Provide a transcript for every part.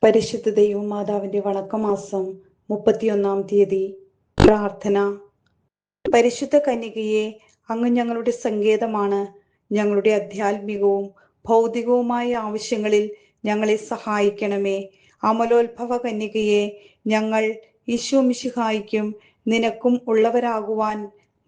പരിശുദ്ധ ദൈവമാതാവിന്റെ വണക്കമാസം 31-ാം തീയതി. പ്രാർത്ഥന. പരിശുദ്ധ കന്യകയെ, അങ്ങ് ഞങ്ങളുടെ സങ്കേതമാണ്. ഞങ്ങളുടെ ആധ്യാത്മികവും ഭൗതികവുമായ ആവശ്യങ്ങളിൽ ഞങ്ങളെ സഹായിക്കണമേ. അമലോത്ഭവ കന്യകയെ, ഞങ്ങൾ ഈശോ മിശിഹായ്ക്കും നിനക്കും ഉള്ളവരാകുവാൻ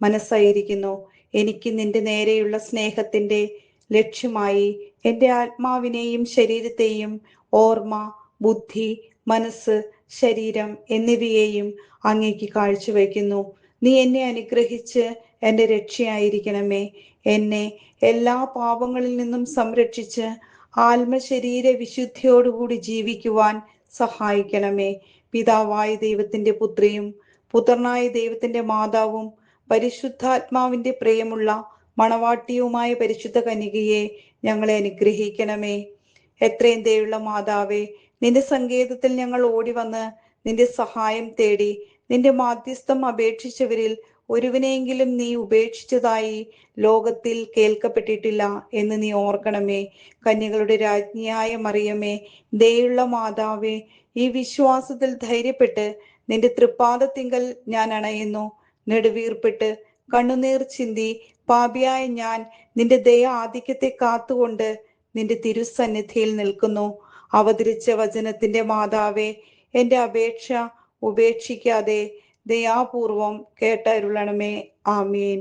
മനസ്സായിരിക്കുന്നു. എനിക്ക് നിന്റെ നേരെയുള്ള സ്നേഹത്തിന്റെ ലക്ഷ്യമായി എൻ്റെ ആത്മാവിനെയും ശരീരത്തെയും ഓർമ്മ, ബുദ്ധി, മനസ്സ്, ശരീരം എന്നിവയെയും അങ്ങേക്ക് കാഴ്ചവെക്കുന്നു. നീ എന്നെ അനുഗ്രഹിച്ച് എൻ്റെ രക്ഷയായിരിക്കണമേ. എന്നെ എല്ലാ പാപങ്ങളിൽ നിന്നും സംരക്ഷിച്ച് ആത്മശരീര വിശുദ്ധിയോടുകൂടി ജീവിക്കുവാൻ സഹായിക്കണമേ. പിതാവായ ദൈവത്തിന്റെ പുത്രിയും പുത്രനായ ദൈവത്തിന്റെ മാതാവും പരിശുദ്ധാത്മാവിന്റെ പ്രിയമുള്ള മണവാട്ടിയുമായ പരിശുദ്ധ കന്യകയെ, ഞങ്ങളെ അനുഗ്രഹിക്കണമേ. എത്രയും ദയുള്ള മാതാവേ, നിന്റെ സങ്കേതത്തിൽ ഞങ്ങൾ ഓടി വന്ന് നിന്റെ സഹായം തേടി. നിന്റെ മാധ്യസ്ഥം അപേക്ഷിച്ചവരിൽ ഒരുവനെയെങ്കിലും നീ ഉപേക്ഷിച്ചതായി ലോകത്തിൽ കേൾക്കപ്പെട്ടിട്ടില്ല എന്ന് നീ ഓർക്കണമേ. കന്യകളുടെ രാജ്ഞിയായ മറിയമേ, ദയുള്ള മാതാവേ, ഈ വിശ്വാസത്തിൽ ധൈര്യപ്പെട്ട് നിന്റെ തൃപ്പാദത്തിങ്കൽ ഞാൻ അണയുന്നു. നെടുവീർപ്പിട്ട് കണ്ണുനീർ ചിന്തി പാപിയായ ഞാൻ നിന്റെ ദയ ആധിക്യത്തെ കാത്തുകൊണ്ട് നിന്റെ തിരുസന്നിധിയിൽ നിൽക്കുന്നു. അവതരിച്ച വചനത്തിന്റെ മാതാവേ, എൻ്റെ അപേക്ഷ ഉപേക്ഷിക്കാതെ ദയാപൂർവം കേട്ടരുളണമേ. ആമീൻ.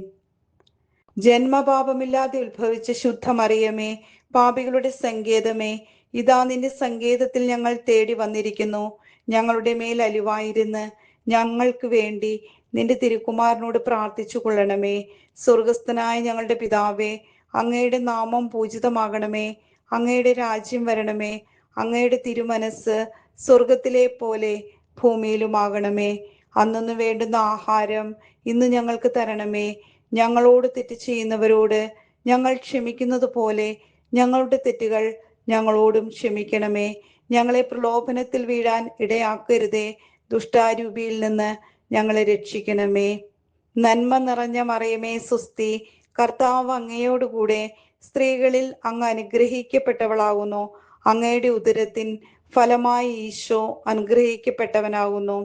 ജന്മപാപമില്ലാതെ ഉത്ഭവിച്ച ശുദ്ധമറിയമേ, പാപികളുടെ സങ്കേതമേ, ഇതാ നിന്റെ സങ്കേതത്തിൽ ഞങ്ങൾ തേടി വന്നിരിക്കുന്നു. ഞങ്ങളുടെ മേൽ അലിവായിരുന്ന് ഞങ്ങൾക്ക് വേണ്ടി നിന്റെ തിരുക്കുമാരനോട് പ്രാർത്ഥിച്ചു കൊള്ളണമേ. സ്വർഗസ്ഥനായ ഞങ്ങളുടെ പിതാവേ, അങ്ങയുടെ നാമം പൂജിതമാകണമേ. അങ്ങയുടെ രാജ്യം വരണമേ. അങ്ങയുടെ തിരുമനസ് സ്വർഗത്തിലെ പോലെ ഭൂമിയിലുമാകണമേ. അന്നു വേണ്ടുന്ന ആഹാരം ഇന്ന് ഞങ്ങൾക്ക് തരണമേ. ഞങ്ങളോട് തെറ്റ് ചെയ്യുന്നവരോട് ഞങ്ങൾ ക്ഷമിക്കുന്നത് പോലെ ഞങ്ങളുടെ തെറ്റുകൾ ഞങ്ങളോടും ക്ഷമിക്കണമേ. ഞങ്ങളെ പ്രലോഭനത്തിൽ വീഴാൻ ഇടയാക്കരുതേ. ദുഷ്ടാരൂപിയിൽ നിന്ന് ഞങ്ങളെ രക്ഷിക്കണമേ. നന്മ നിറഞ്ഞ മറിയമേ സ്വസ്തി, കർത്താവ് അങ്ങയോടുകൂടെ സ്ത്രീകളിൽ അങ്ങ് അനുഗ്രഹിക്കപ്പെട്ടവളാകുന്നു. അങ്ങയുടെ ഉദരത്തിൻ ഫലമായി ഈശോ അനുഗ്രഹിക്കപ്പെട്ടവനാകുന്നു.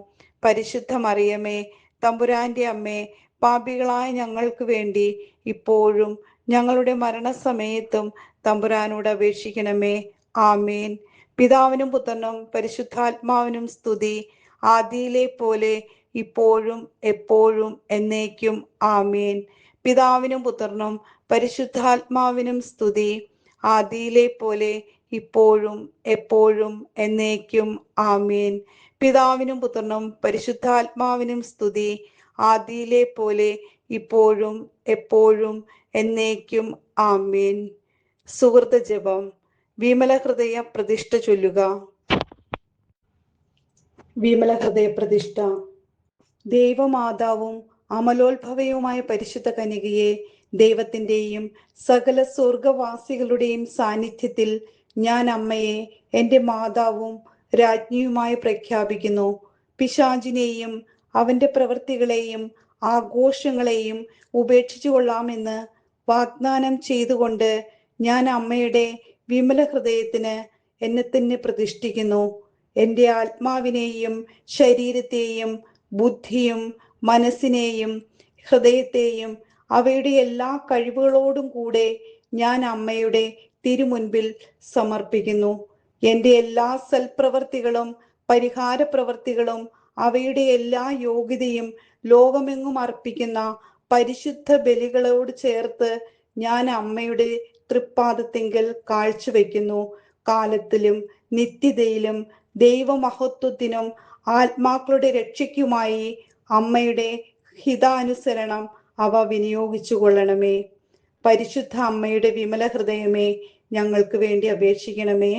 പരിശുദ്ധ മറിയമേ, തമ്പുരാന്റെ അമ്മേ, പാപികളായ ഞങ്ങൾക്ക് വേണ്ടി ഇപ്പോഴും ഞങ്ങളുടെ മരണസമയത്തും തമ്പുരാനോട് അപേക്ഷിക്കണമേ. ആമേൻ. പിതാവിനും പുത്രനും പരിശുദ്ധാത്മാവിനും സ്തുതി, ആദിയിലെ പോലെ ഇപ്പോഴും എപ്പോഴും എന്നേക്കും. ആമേൻ. പിതാവിനും പുത്രനും പരിശുദ്ധാത്മാവിനും സ്തുതി, ആദിയിലെ പോലെ ഇപ്പോഴും എപ്പോഴും എന്നേക്കും. ആമേൻ. പിതാവിനും പുത്രനും പരിശുദ്ധാത്മാവിനും സ്തുതി, ആദിയിലെ പോലെ ഇപ്പോഴും എപ്പോഴും എന്നേക്കും. ആമേൻ. സുഹൃത ജപം. വിമല ഹൃദയ പ്രതിഷ്ഠ ചൊല്ലുക. വിമല ഹൃദയ പ്രതിഷ്ഠ. ദൈവമാതാവും അമലോത്ഭവയുമായ പരിശുദ്ധ കന്യകയെ, ദൈവത്തിൻ്റെയും സകല സ്വർഗവാസികളുടെയും സാന്നിധ്യത്തിൽ ഞാൻ അമ്മയെ എൻ്റെ മാതാവും രാജ്ഞിയുമായി പ്രഖ്യാപിക്കുന്നു. പിശാചിനെയും അവൻ്റെ പ്രവൃത്തികളെയും ആഘോഷങ്ങളെയും ഉപേക്ഷിച്ചു കൊള്ളാമെന്ന് വാഗ്ദാനം ചെയ്തുകൊണ്ട് ഞാൻ അമ്മയുടെ വിമല ഹൃദയത്തിന് എന്നെ തന്നെ പ്രതിഷ്ഠിക്കുന്നു. എൻ്റെ ആത്മാവിനെയും ശരീരത്തെയും ബുദ്ധിയും മനസ്സിനെയും ഹൃദയത്തെയും അവയുടെ എല്ലാ കഴിവുകളോടും കൂടെ ഞാൻ അമ്മയുടെ തിരുമുൻപിൽ സമർപ്പിക്കുന്നു. എൻ്റെ എല്ലാ സൽപ്രവർത്തികളും പരിഹാര പ്രവർത്തികളും അവയുടെ എല്ലാ യോഗ്യതയും ലോകമെങ്ങും അർപ്പിക്കുന്ന പരിശുദ്ധ ബലികളോട് ചേർത്ത് ഞാൻ അമ്മയുടെ തൃപ്പാദത്തിങ്കൽ കാഴ്ചവെക്കുന്നു. കാലത്തിലും നിത്യതയിലും ദൈവമഹത്വത്തിനും ആത്മാക്കളുടെ രക്ഷയ്ക്കുമായി അമ്മയുടെ ഹിതാനുസരണം അവ വിനിയോഗിച്ചു കൊള്ളണമേ. പരിശുദ്ധ അമ്മയുടെ വിമല ഹൃദയമേ, ഞങ്ങൾക്ക് വേണ്ടി അപേക്ഷിക്കണമേ.